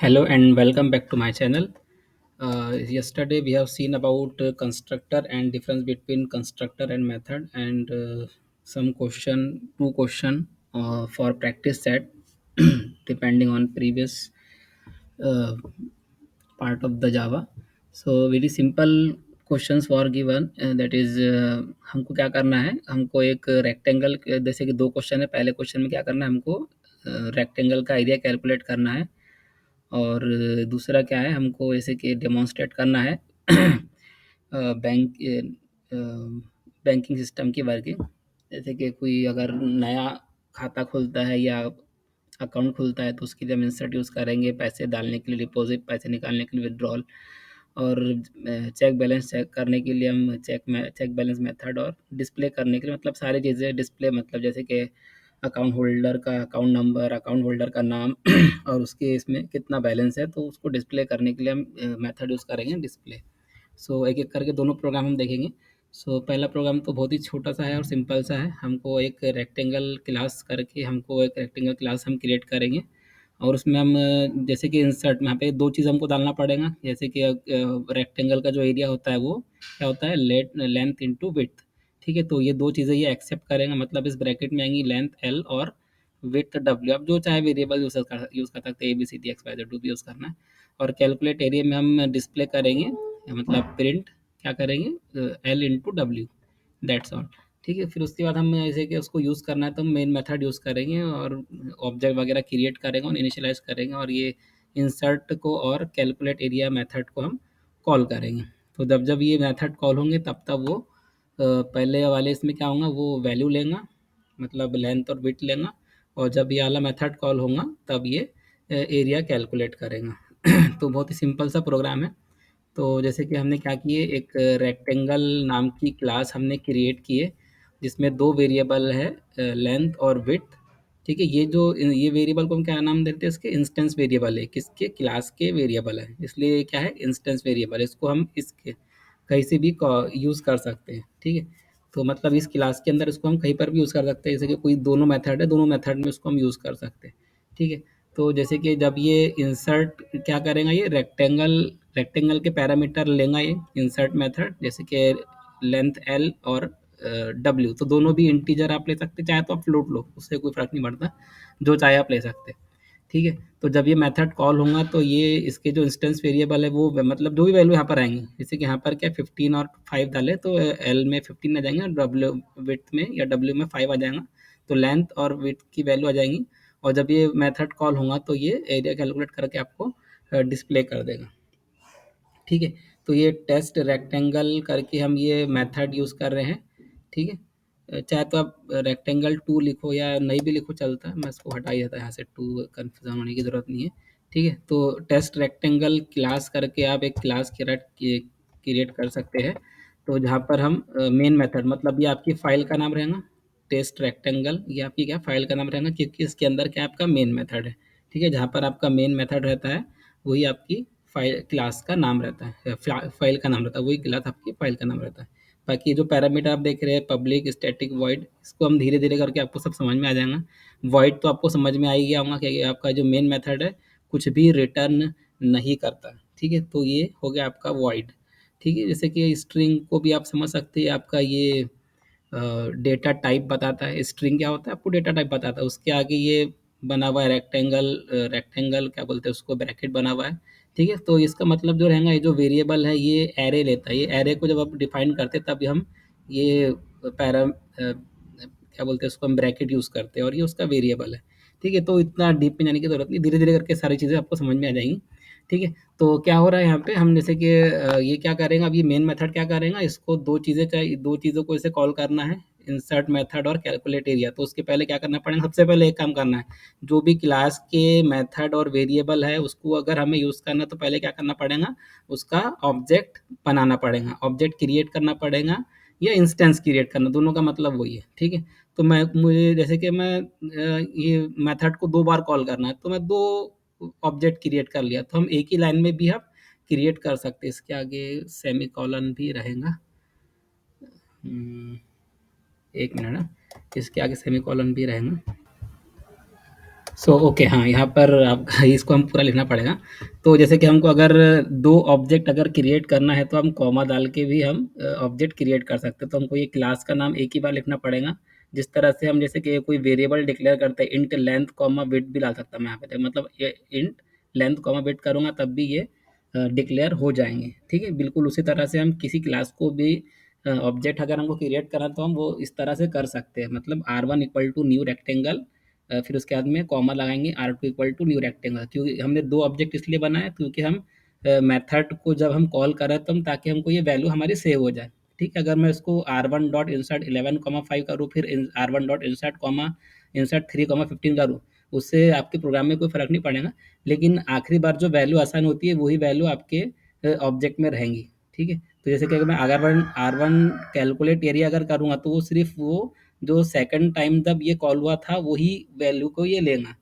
Hello and welcome back to my channel. Yesterday we have seen about constructor and difference between constructor and method and two question for practice set depending on previous uh, part of the Java. So very simple questions were given that is हमको क्या करना है हमको एक rectangle जैसे कि दो question है पहले क्वेश्चन में क्या करना है हमको रेक्टेंगल का एरिया कैलकुलेट करना है और दूसरा क्या है हमको जैसे कि डेमोन्स्ट्रेट करना है बैंक बैंकिंग सिस्टम की वर्किंग जैसे कि कोई अगर नया खाता खुलता है या अकाउंट खुलता है तो उसके लिए हम इंसर्ट यूज़ करेंगे पैसे डालने के लिए डिपॉजिट पैसे निकालने के लिए विड्रॉल और चेक बैलेंस चेक करने के लिए हम चेक बैलेंस मेथड और डिस्प्ले करने के लिए मतलब सारी चीज़ें डिस्प्ले मतलब जैसे कि अकाउंट होल्डर का अकाउंट नंबर अकाउंट होल्डर का नाम और उसके इसमें कितना बैलेंस है तो उसको डिस्प्ले करने के लिए हम मेथड यूज़ करेंगे डिस्प्ले। सो एक एक करके दोनों प्रोग्राम हम देखेंगे। सो पहला प्रोग्राम तो बहुत ही छोटा सा है और सिंपल सा है। हमको एक रेक्टेंगल क्लास करके हमको एक रेक्टेंगल क्लास हम क्रिएट करेंगे और उसमें हम जैसे कि इंसर्ट में यहाँ पे दो चीज़ हमको डालना पड़ेगा जैसे कि रेक्टेंगल का जो एरिया होता है वो क्या होता है लेंथ इंटू विड्थ। ठीक है, तो ये दो चीज़ें ये एक्सेप्ट करेंगे मतलब इस ब्रैकेट में आएंगी लेंथ एल और विड्थ डब्ल्यू। आप जो चाहे वेरिएबल यूज़ कर सकते हैं A B C D X Y Z जो भी यूज़ करना है। और कैलकुलेट एरिया में हम डिस्प्ले करेंगे मतलब प्रिंट क्या करेंगे L into W, that's all. ठीक है, फिर उसके बाद हम जैसे कि उसको यूज़ करना है तो हम मेन मेथड यूज़ करेंगे और ऑब्जेक्ट वगैरह क्रिएट करेंगे और इनिशियलाइज करेंगे और ये इंसर्ट को और कैलकुलेट एरिया मेथड को हम कॉल करेंगे। तो जब जब ये मेथड कॉल होंगे तब तब वो पहले वाले इसमें क्या होगा वो वैल्यू लेगा मतलब लेंथ और विड्थ लेगा और जब ये वाला मेथड कॉल होगा तब ये एरिया कैलकुलेट करेगा। तो बहुत ही सिंपल सा प्रोग्राम है। तो जैसे कि हमने क्या किए एक रेक्टेंगल नाम की क्लास हमने क्रिएट किए जिसमें दो वेरिएबल है लेंथ और विड्थ। ठीक है, ये वेरिएबल को हम क्या नाम देते हैं इसके इंस्टेंस वेरिएबल है किसके क्लास के वेरिएबल है इसलिए ये क्या है इंस्टेंस वेरिएबल। इसको हम इसके कहीं से भी यूज़ कर सकते हैं। ठीक है, तो मतलब इस क्लास के अंदर इसको हम कहीं पर भी यूज़ कर सकते हैं जैसे कि कोई दोनों मेथड है दोनों मेथड में इसको हम यूज़ कर सकते हैं। ठीक है, तो जैसे कि जब ये इंसर्ट क्या करेगा ये रेक्टेंगल रेक्टेंगल के पैरामीटर लेगा ये इंसर्ट मेथड जैसे कि लेंथ एल और डब्ल्यू। तो दोनों भी इंटीजर आप ले सकते चाहे तो आप फ्लोट लो उससे कोई फर्क नहीं पड़ता, जो चाहे आप ले सकते। ठीक है, तो जब ये मेथड कॉल होगा तो ये इसके जो इंस्टेंस वेरिएबल है वो मतलब जो भी वैल्यू यहाँ पर आएंगी जैसे कि यहाँ पर क्या 15 और 5 डाले तो एल में 15 आ जाएंगे और डब्ल्यू विड्थ में या डब्ल्यू में 5 आ जाएगा। तो लेंथ और विड्थ की वैल्यू आ जाएंगी और जब ये मेथड कॉल होगा तो ये एरिया कैलकुलेट करके आपको डिस्प्ले कर देगा। ठीक है, तो ये टेस्ट रेक्टेंगल करके हम ये मेथड यूज़ कर रहे हैं। ठीक है, चाहे तो आप रेक्टेंगल टू लिखो या नहीं भी लिखो चलता है, मैं इसको हटा ही देता यहाँ से, टू कन्फ्यूजन होने की ज़रूरत नहीं है। ठीक है, तो टेस्ट रेक्टेंगल क्लास करके आप एक क्लास क्रिएट कर सकते हैं। तो जहाँ पर हम मेन मेथड मतलब ये आपकी फाइल का नाम रहेगा टेस्ट रेक्टेंगल, ये आपकी क्या फाइल का नाम रहेगा क्योंकि इसके अंदर क्या आपका मेन मेथड है। ठीक है, जहाँ पर आपका मेन मेथड रहता है वही आपकी फाइल क्लास का नाम रहता है फाइल का नाम रहता है, वही क्लास आपकी फाइल का नाम रहता है। बाकी जो पैरामीटर आप देख रहे हैं पब्लिक स्टैटिक वॉइड इसको हम धीरे धीरे करके आपको सब समझ में आ जाएगा। वॉइड तो आपको समझ में आ ही गया होगा कि आपका जो मेन मेथड है कुछ भी रिटर्न नहीं करता। ठीक है, तो ये हो गया आपका वॉइड। ठीक है, जैसे कि स्ट्रिंग को भी आप समझ सकते हैं आपका ये डेटा टाइप बताता है। स्ट्रिंग क्या होता है आपको डेटा टाइप बताता है, उसके आगे ये बना हुआ है रेक्टेंगल रेक्टेंगल क्या बोलते हैं उसको ब्रैकेट बना हुआ है। ठीक है, तो इसका मतलब जो रहेगा ये जो वेरिएबल है ये एरे लेता है। ये एरे को जब आप डिफाइन करते हैं तब हम ये क्या बोलते हैं उसको हम ब्रैकेट यूज़ करते हैं और ये उसका वेरिएबल है। ठीक है, तो इतना डीप में जाने की ज़रूरत नहीं, धीरे धीरे करके सारी चीज़ें आपको समझ में आ जाएंगी। ठीक है, तो क्या हो रहा है यहाँ पे हम जैसे कि ये क्या करेंगे अब ये मेन मेथड क्या करेगा इसको दो चीज़ों को इसे कॉल करना है इंसर्ट मेथड और कैलकुलेट एरिया। तो उसके पहले क्या करना पड़ेगा सबसे पहले एक काम करना है जो भी क्लास के मेथड और वेरिएबल है उसको अगर हमें यूज़ करना तो पहले क्या करना पड़ेगा उसका ऑब्जेक्ट बनाना पड़ेगा, ऑब्जेक्ट क्रिएट करना पड़ेगा या इंस्टेंस क्रिएट करना, दोनों का मतलब वही है। ठीक है, तो मैं मुझे जैसे कि मैं ये मेथड को दो बार कॉल करना है तो मैं दो ऑब्जेक्ट क्रिएट कर लिया तो हम एक ही लाइन में भी आप क्रिएट कर सकते हैं। इसके आगे सेमी कॉलन भी रहेगा। एक मिनट ना, इसके आगे सेमी कॉलन भी रहेगा। सो ओके, हाँ, यहाँ पर आपका इसको हम पूरा लिखना पड़ेगा। तो जैसे कि हमको अगर 2 ऑब्जेक्ट अगर क्रिएट करना है, तो हम कॉमा डाल के भी हम ऑब्जेक्ट क्रिएट कर सकते हैं। तो हमको ये क्लास का नाम एक ही बार लिखना पड़ेगा। जिस तरह से हम जैसे कि कोई वेरिएबल डिक्लेयर करते हैं, इंट लेंथ कॉमा विड्थ भी डाल सकता हूँ मैं यहाँ पे। मतलब ये इंट लेंथ कॉमा विड्थ करूँगा तब भी ये डिक्लेयर हो जाएँगे, ठीक है? बिल्कुल उसी तरह से हम किसी क्लास को भी ऑब्जेक्ट अगर हमको क्रिएट करना है, तो हम वो इस तरह से कर सकते हैं। मतलब r1 equal to new rectangle, फिर उसके बाद में कॉमा लगाएंगे R2 equal to new rectangle, क्योंकि हमने 2 ऑब्जेक्ट इसलिए बनाए क्योंकि हम मेथड को जब हम कॉल कर रहे हैं, तो हम ताकि हमको ये वैल्यू हमारी सेव हो जाए, ठीक है? अगर मैं इसको R1 डॉट इंसर्ट 11,5 करूँ, फिर R1 dot insert comma insert 3,15 करूँ, उससे आपके प्रोग्राम में कोई फ़र्क नहीं पड़ेगा। लेकिन आखिरी बार जो वैल्यू असाइन होती है, वही वैल्यू आपके ऑब्जेक्ट में रहेंगी, ठीक है? तो जैसे कि अगर मैं R1 कैलकुलेट एरिया अगर करूँगा, तो वो सिर्फ़ वो जो सेकंड टाइम जब ये कॉल हुआ था, वही वैल्यू को ये लेगा,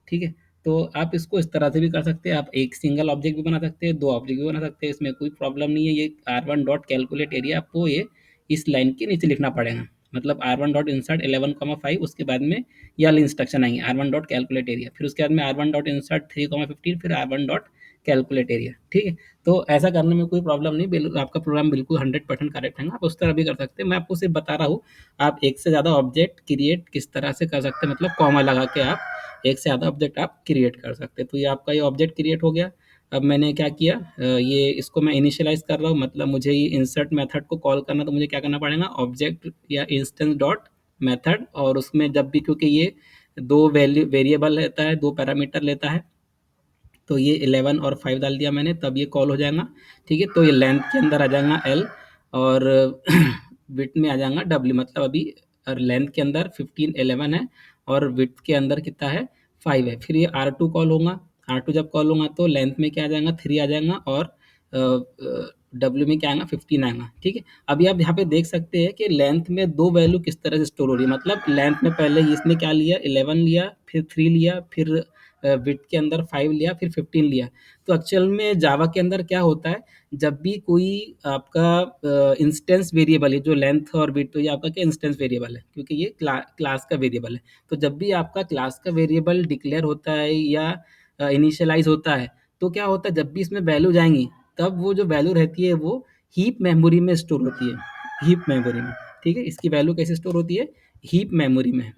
ठीक है? तो आप इसको इस तरह से भी कर सकते हैं। आप एक सिंगल ऑब्जेक्ट भी बना सकते हैं, 2 ऑब्जेक्ट भी बना सकते हैं, इसमें कोई प्रॉब्लम नहीं है। ये R1 डॉट कैलकुलेट एरिया आपको ये इस लाइन के नीचे लिखना पड़ेगा। मतलब R1 डॉट इंसर्ट 11,5, उसके बाद में ये वाले इंस्ट्रक्शन आएँगे, R1 डॉट कैलकुलेट एरिया, फिर उसके बाद में R1 डॉट इंसर्ट 3,15, फिर R1 डॉट कैलकुलेट एरिया, ठीक है? तो ऐसा करने में कोई प्रॉब्लम नहीं, आपका प्रोग्राम बिल्कुल 100% करेक्ट है। आप उस तरह भी कर सकते हैं। मैं आपको सिर्फ बता रहा हूँ, आप एक से ज़्यादा ऑब्जेक्ट क्रिएट किस तरह से कर सकते हैं। मतलब कॉमा लगा के आप एक से ज़्यादा ऑब्जेक्ट आप क्रिएट कर सकते हैं। तो ये आपका ये ऑब्जेक्ट क्रिएट हो गया। अब मैंने क्या किया, ये इसको मैं इनिशियलाइज कर रहा हूँ। मतलब मुझे ये इंसर्ट मेथड को कॉल करना, तो मुझे क्या करना पड़ेगा, ऑब्जेक्ट या इंस्टेंस डॉट मेथड, और उसमें जब भी, क्योंकि ये दो वैल्यू वेरिएबल लेता है, दो पैरामीटर लेता है, तो ये 11 और 5 डाल दिया मैंने, तब ये कॉल हो जाएगा, ठीक है? तो ये लेंथ के अंदर आ जाएगा एल, और विड्थ में आ जाएगा डब्ल्यू। मतलब अभी लेंथ के अंदर 15 11 है, और विड्थ के अंदर कितना है, 5 है। फिर ये R2 कॉल होगा। R2 जब कॉल होगा, तो लेंथ में क्या आ जाएगा, 3 आ जाएगा, और डब्ल्यू में क्या आएगा, 15 आएगा, ठीक है? अभी आप यहाँ पे देख सकते हैं कि लेंथ में दो वैल्यू किस तरह से स्टोर हो रही है। मतलब लेंथ में पहले इसने क्या लिया, 11 लिया, फिर 3 लिया, फिर विड्थ के अंदर 5 लिया, फिर 15 लिया। तो एक्चुअल में जावा के अंदर क्या होता है, जब भी कोई आपका इंस्टेंस वेरिएबल है, जो लेंथ और विड्थ, तो ये आपका क्या इंस्टेंस वेरिएबल है, क्योंकि ये क्लास का वेरिएबल है। तो जब भी आपका क्लास का वेरिएबल डिक्लेयर होता है या इनिशियलाइज होता है, तो क्या होता है, जब भी इसमें वैल्यू जाएंगी, तब वो जो वैल्यू रहती है, वो हीप मेमोरी में स्टोर होती है, हीप मेमोरी में, ठीक है? इसकी वैल्यू कैसे स्टोर होती है, हीप मेमोरी में।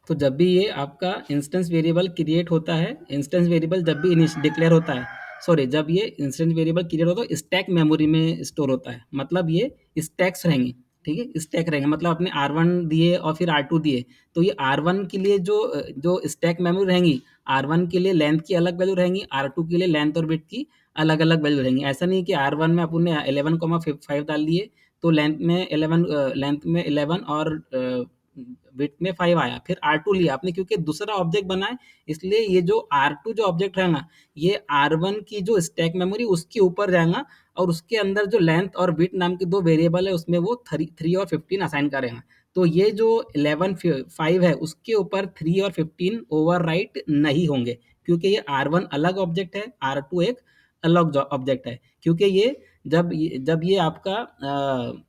तो जब भी ये आपका इंस्टेंस वेरिएबल क्रिएट होता है, इंस्टेंस वेरिएबल जब भी डिक्लेयर होता है, सॉरी, जब ये इंस्टेंस वेरिएबल क्रिएट होता है, स्टैक मेमोरी में स्टोर होता है। मतलब ये स्टैक्स रहेंगे, ठीक है? स्टैक रहेंगे, मतलब आपने R1 दिए और फिर R2 दिए, तो ये R1 के लिए जो स्टैक मेमोरी रहेंगी, R1 के लिए लेंथ की अलग वैल्यू रहेंगी, R2 के लिए लेंथ और विड्थ की अलग अलग वैल्यू रहेंगी। ऐसा नहीं कि R1 में आपने 11,5 डाल दिए, तो लेंथ में 11 और विड्थ में 5 आया, फिर R2 लिया आपने, क्योंकि दूसरा ऑब्जेक्ट बना है, इसलिए ये जो R2 जो ऑब्जेक्ट रहेगा, ये R1 की जो स्टैक मेमोरी उसके ऊपर जाएगा, और उसके अंदर जो लेंथ और विड्थ नाम के दो वेरिएबल है, उसमें वो 3 और 15 असाइन करेगा। तो ये जो 11 5 है, उसके ऊपर 3 और 15 ओवरराइट नहीं होंगे, क्योंकि ये R1 अलग ऑब्जेक्ट है, R2 एक अलग ऑब्जेक्ट है। क्योंकि ये जब ये आपका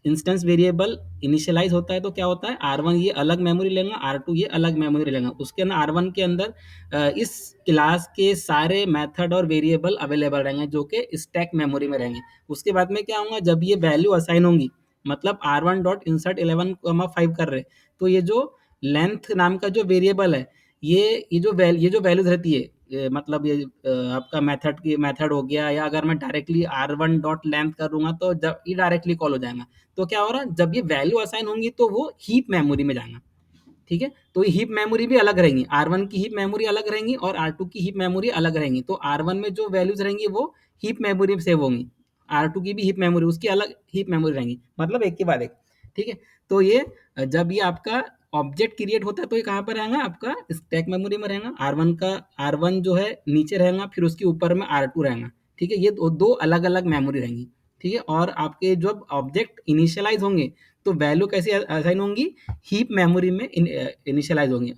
इंस्टेंस वेरिएबल इनिशियलाइज होता है, तो क्या होता है, R1 ये अलग मेमोरी लेगा, R2 ये अलग मेमोरी लेगा। उसके अंदर R1 के अंदर इस क्लास के सारे मेथड और वेरिएबल अवेलेबल रहेंगे, जो कि स्टैक मेमोरी में रहेंगे। उसके बाद में क्या होगा, जब ये वैल्यू असाइन होंगी, मतलब R1 डॉट इंसर्ट 11,5 कर रहे, तो ये जो लेंथ नाम का जो वेरिएबल है, ये जो वैल्यूज रहती है, मतलब ये आपका मेथड हो गया, या अगर मैं डायरेक्टली R1 डॉट लेंथ करूंगा, तो जब ये डायरेक्टली कॉल हो जाएगा, तो क्या हो रहा है, जब ये वैल्यू असाइन होंगी, तो वो हीप मेमोरी में जाएगा, ठीक है? तो ये हीप मेमोरी भी अलग रहेंगी, R1 की हीप मेमोरी अलग रहेंगी, और R2 की हीप मेमोरी अलग रहेंगी। तो R1 में जो वैल्यूज रहेंगी, वो हीप मेमोरी में सेव होंगी, R2 की भी हीप मेमोरी, उसकी अलग हीप मेमोरी रहेंगी, मतलब एक के बाद एक, ठीक है? तो ये जब ये आपका ऑब्जेक्ट क्रिएट होता है, तो ये कहाँ पर रहेगा, आपका स्टैक मेमोरी में रहेगा। R1 जो है नीचे रहेगा, फिर उसके ऊपर में R2 रहेगा, ठीक है? ये दो अलग अलग मेमोरी रहेंगी, ठीक है? और आपके जब ऑब्जेक्ट इनिशियलाइज होंगे, तो वैल्यू कैसे असाइन होंगी, हीप मेमोरी में इनिशियलाइज होंगी,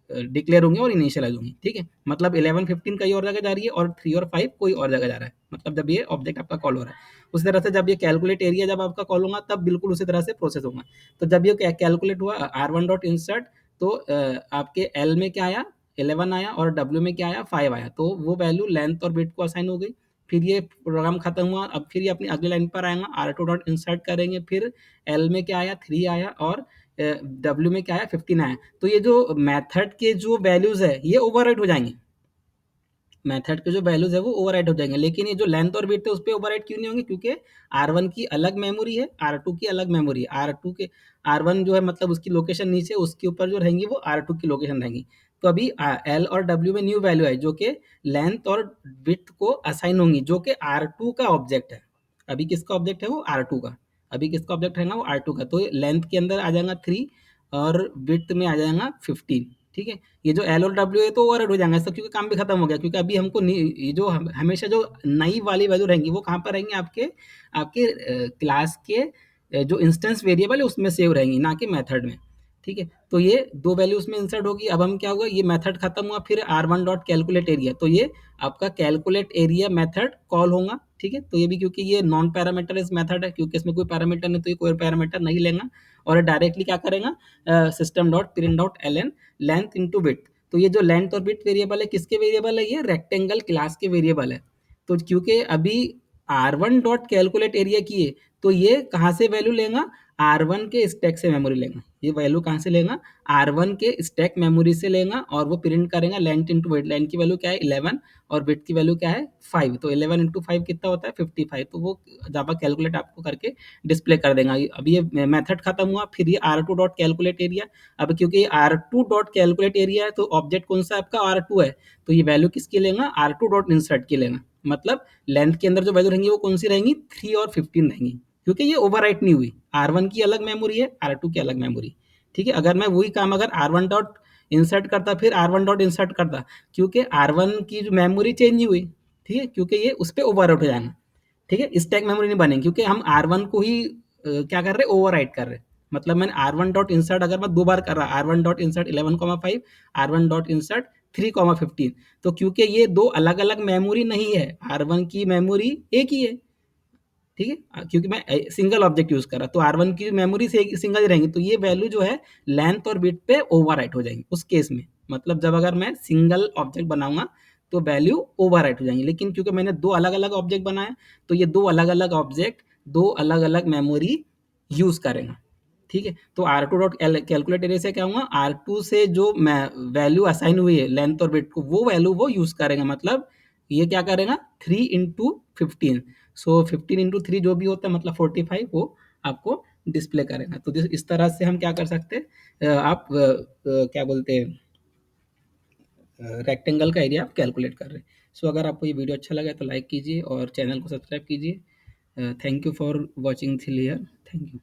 डिक्लेयर होंगे और इनिशियलाइज होंगी, ठीक है? मतलब 11 15 कहीं और जगह जा रही है, और 3 और 5 कोई और जगह जा रहा है, मतलब जब ये ऑब्जेक्ट आपका कॉल हो रहा है। उसी तरह से जब ये कैलकुलेट एरिया जब आपका कॉल होगा, तब बिल्कुल उसी तरह से प्रोसेस होगा। तो जब ये कैलकुलेट हुआ R1 डॉट इंसर्ट, तो आपके एल में क्या आया, 11 आया, और डब्ल्यू में क्या आया, 5 आया। तो वो वैल्यू लेंथ और विड्थ को असाइन हो गई। फिर ये प्रोग्राम खत्म हुआ। अब फिर ये अपनी अगली लाइन पर आएगा, R2 डॉट इंसर्ट करेंगे, फिर एल में क्या आया, 3 आया, और डब्ल्यू में क्या आया, 15 आया। तो ये जो मेथड के जो वैल्यूज है ये ओवरराइट हो जाएंगे, मेथड के जो वैल्यूज है वो ओवरराइट हो जाएंगे। लेकिन ये जो लेंथ और विड्थ है उस पर ओवरराइट क्यों नहीं होंगे, क्योंकि R1 की अलग मेमोरी है, R2 की अलग मेमोरी है। R2 के R1 जो है मतलब उसकी लोकेशन नीचे, उसके ऊपर जो रहेंगी वो R2 की लोकेशन रहेंगी। तो अभी एल और डब्ल्यू में न्यू वैल्यू है जो कि लेंथ और विड्थ को असाइन होंगी, जो कि R2 का ऑब्जेक्ट है। अभी किसका ऑब्जेक्ट है, वो R2 का। अभी किसका ऑब्जेक्ट रहेगा, वो R2 का। तो लेंथ के अंदर आ जाएगा 3 और विड्थ में आ जाएगा 15। ठीक है, ये जो एल और डब्ल्यू है तो ओवरराइड हो जाएगा इसका, क्योंकि काम भी खत्म हो गया। क्योंकि अभी हमको ये जो हमेशा जो नई वाली वैल्यू रहेंगी वो कहाँ पर रहेंगी, आपके आपके क्लास के जो इंस्टेंस वेरिएबल है उसमें सेव रहेंगी, ना कि मेथड में। ठीक है, तो ये दो वैल्यू उसमें इंसर्ट होगी। अब हम क्या होगा, ये मेथड खत्म हुआ, फिर R1 डॉट कैलकुलेट एरिया, तो ये आपका कैलकुलेट एरिया मेथड कॉल होगा। ठीक है, तो ये भी क्योंकि ये नॉन पैरामीटर इस मेथड है, क्योंकि इसमें कोई पैरामीटर नहीं, तो ये कोई पैरामीटर नहीं लेगा, और डायरेक्टली क्या करेगा, system dot print dot L length into width. तो ये जो लेंथ और विड्थ वेरिएबल है किसके वेरिएबल है, ये रेक्टेंगल क्लास के वेरिएबल है। तो क्योंकि अभी R1 डॉट कैलकुलेट एरिया की है, तो ये कहाँ से वैल्यू लेगा, R1 के स्टैक से मेमोरी लेगा। ये वैल्यू कहाँ से लेगा, R1 के स्टैक मेमोरी से लेगा, और वो प्रिंट करेगा लेंथ इंटू विड्थ। लेंथ की वैल्यू क्या है, 11, और विड्थ की वैल्यू क्या है, 5। तो 11 इंटू 5 कितना होता है, 55। तो वो जावा कैलकुलेट आपको करके डिस्प्ले कर देगा। अभी ये मेथड खत्म हुआ, फिर ये R2 डॉट कैलकुलेट एरिया। अब क्योंकि R2 डॉट कैलकुलेट एरिया है, तो ऑब्जेक्ट कौन सा आपका, R2 है, तो ये वैल्यू किसकी लेगा, R2 डॉट इंसर्ट की लेगा। मतलब लेंथ के अंदर जो वैल्यू रहेंगी वो कौन सी रहेंगी, 3 और 15 रहेंगी, क्योंकि ये ओवरराइट नहीं हुई। R1 की अलग मेमोरी है, R2 की अलग मेमोरी। ठीक है, अगर मैं वही काम अगर R1 डॉट इंसर्ट करता, फिर R1 डॉट इंसर्ट करता, क्योंकि R1 की जो मेमोरी चेंज नहीं हुई। ठीक है, क्योंकि ये उस पर ओवरराइट हो जाएगा। ठीक है, स्टैक मेमोरी नहीं बनेगी, क्योंकि हम R1 को ही क्या कर रहे हैं, ओवरराइट कर रहे हैं। मतलब मैंने R1 डॉट इंसर्ट अगर मैं दो बार कर रहा, R1 dot insert 11,5, R1 dot insert 3,15, तो क्योंकि ये दो अलग अलग मेमोरी नहीं है, R1 की मेमोरी एक ही है। ठीक है, क्योंकि मैं सिंगल ऑब्जेक्ट यूज कर रहा, तो R1 की मेमोरी से सिंगल ही रहेंगी, तो ये वैल्यू जो है लेंथ और विड्थ पे ओवरराइट हो जाएंगी उस केस में। मतलब जब अगर मैं सिंगल ऑब्जेक्ट बनाऊंगा तो वैल्यू ओवरराइट हो जाएंगी। लेकिन क्योंकि मैंने दो अलग अलग ऑब्जेक्ट बनाए, तो ये दो अलग अलग ऑब्जेक्ट दो अलग अलग मेमोरी यूज करेंगे। ठीक है, तो R2 डॉट कैलकुलेट एरिया से क्या होगा, R2 से जो वैल्यू असाइन हुई है लेंथ और विड्थ को, वो वैल्यू वो यूज करेगा। मतलब ये क्या करेगा, 3 इंटू 15, सो 15 इंटू 3 जो भी होता है मतलब 45, वो आपको डिस्प्ले करेगा। तो इस तरह से हम क्या कर सकते हैं, आप क्या बोलते हैं, रेक्टेंगल का एरिया आप कैलकुलेट कर रहे हैं। सो अगर आपको ये वीडियो अच्छा लगा तो लाइक कीजिए और चैनल को सब्सक्राइब कीजिए। Thank you for watching Thiel here. Thank you.